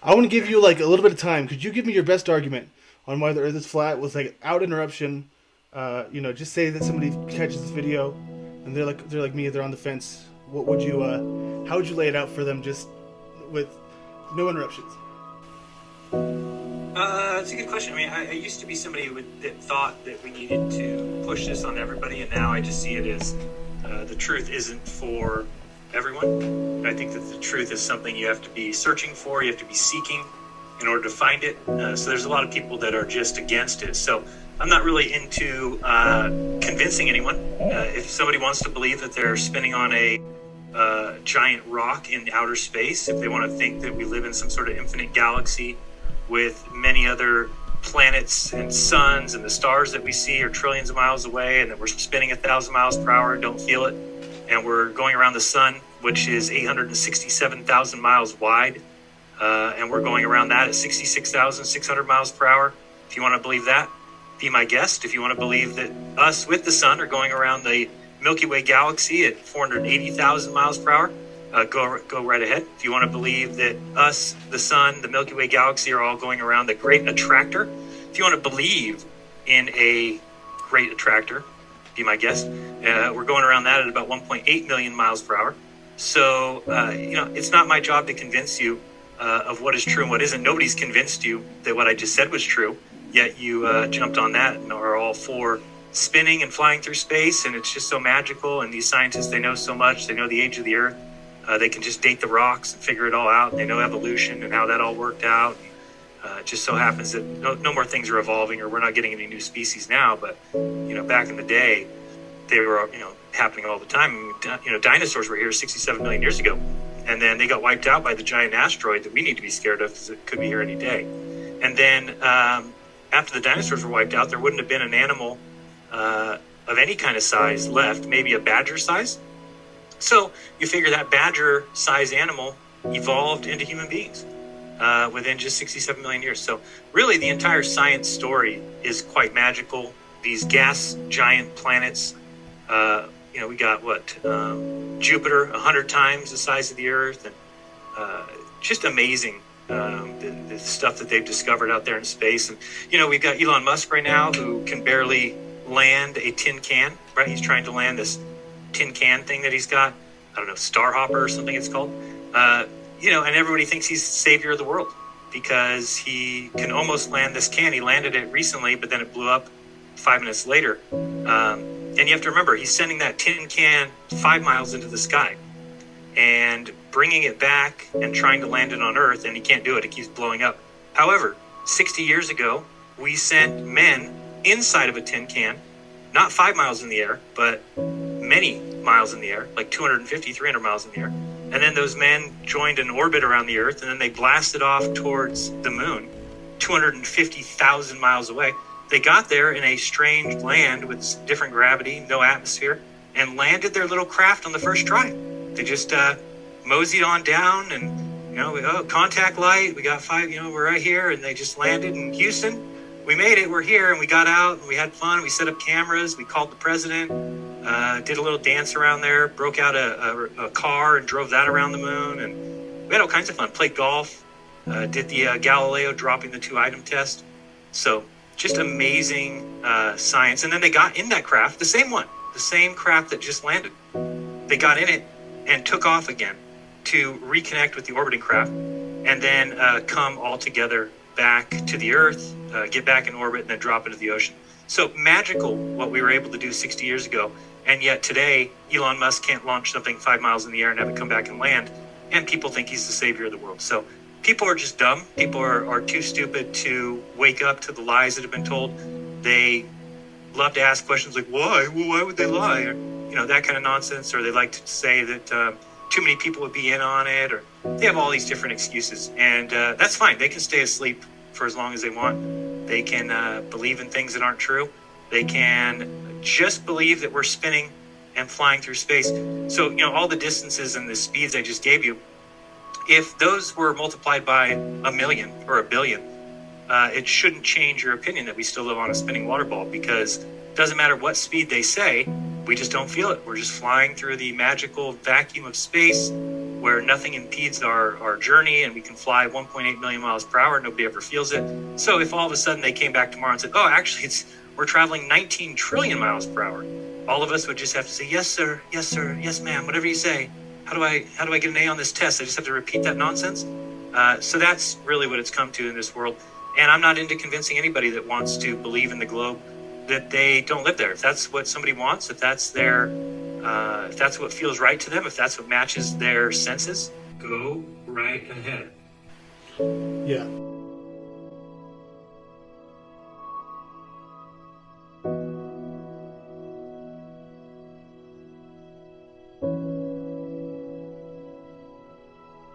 I want to give you like a little bit of time. Could you give me your best argument on why the Earth is flat with like out interruption? Just say that somebody catches this video, and they're like me. They're on the fence. What would you? How would you lay it out for them, just with no interruptions? It's a good question. I mean, I used to be somebody that thought that we needed to push this on everybody, and now I just see it as the truth isn't for everyone. I think that the truth is something you have to be searching for, you have to be seeking in order to find it. So there's a lot of people that are just against it. So I'm not really into convincing anyone. If somebody wants to believe that they're spinning on a giant rock in outer space, if they want to think that we live in some sort of infinite galaxy with many other planets and suns, and the stars that we see are trillions of miles away, and that we're spinning 1,000 miles per hour and don't feel it, and we're going around the sun, which is 867,000 miles wide, and we're going around that at 66,600 miles per hour. If you want to believe that, be my guest. If you want to believe that us with the sun are going around the Milky Way galaxy at 480,000 miles per hour, go right ahead. If you want to believe that us, the sun, the Milky Way galaxy are all going around the Great Attractor, if you want to believe in a Great Attractor, be my guest. We're going around that at about 1.8 million miles per hour. So, it's not my job to convince you of what is true and what isn't. Nobody's convinced you that what I just said was true, yet you jumped on that and are all for spinning and flying through space, and it's just so magical. And these scientists, they know so much. They know the age of the Earth. They can just date the rocks and figure it all out. They know evolution and how that all worked out. It just so happens that no more things are evolving, or we're not getting any new species now. But back in the day, they were happening all the time. Dinosaurs were here 67 million years ago, and then they got wiped out by the giant asteroid that we need to be scared of because it could be here any day. And then after the dinosaurs were wiped out, there wouldn't have been an animal of any kind of size left, maybe a badger size. So you figure that badger size animal evolved into human beings within just 67 million years. So really the entire science story is quite magical. These gas giant planets, we got Jupiter 100 times the size of the Earth, and just amazing the stuff that they've discovered out there in space. And we've got Elon Musk right now who can barely land a tin can, right? He's trying to land this tin can thing that he's got, I don't know, Star Hopper or something it's called, and everybody thinks he's the savior of the world because he can almost land this can. He landed it recently, but then it blew up 5 minutes later. And you have to remember, he's sending that tin can 5 miles into the sky and bringing it back and trying to land it on Earth, and he can't do it. It keeps blowing up. However, 60 years ago, we sent men inside of a tin can, not 5 miles in the air, but many miles in the air, like 250, 300 miles in the air. And then those men joined an orbit around the Earth, and then they blasted off towards the moon, 250,000 miles away. They got there in a strange land with different gravity, no atmosphere, and landed their little craft on the first try. They just moseyed on down, and contact light, we got 5, we're right here, and they just landed in Houston. We made it, we're here, and we got out, and we had fun. We set up cameras, we called the president, did a little dance around there, broke out a car and drove that around the moon, and we had all kinds of fun. Played golf, did the Galileo dropping the 2-item test. So just amazing science. And then they got in that craft, the same craft that just landed. They got in it and took off again to reconnect with the orbiting craft, and then come all together back to the Earth, get back in orbit, and then drop into the ocean. So magical what we were able to do 60 years ago. And yet today, Elon Musk can't launch something 5 miles in the air and have it come back and land. And people think he's the savior of the world. So people are just dumb. People are too stupid to wake up to the lies that have been told. They love to ask questions like, why? Well, why would they lie? Or, that kind of nonsense. Or they like to say that too many people would be in on it. Or they have all these different excuses. And that's fine. They can stay asleep for as long as they want. They can believe in things that aren't true. They can just believe that we're spinning and flying through space. So, all the distances and the speeds I just gave you, if those were multiplied by 1 million or 1 billion, it shouldn't change your opinion that we still live on a spinning water ball, because it doesn't matter what speed they say, we just don't feel it. We're just flying through the magical vacuum of space, where nothing impedes our journey and we can fly 1.8 million miles per hour, nobody ever feels it. So if all of a sudden they came back tomorrow and said, oh, actually we're traveling 19 trillion miles per hour, all of us would just have to say, yes sir, yes ma'am, whatever you say. How do I get an A on this test? I just have to repeat that nonsense. So that's really what it's come to in this world. And I'm not into convincing anybody that wants to believe in the globe that they don't live there. If that's what somebody wants, if that's if that's what feels right to them, if that's what matches their senses, go right ahead. Yeah.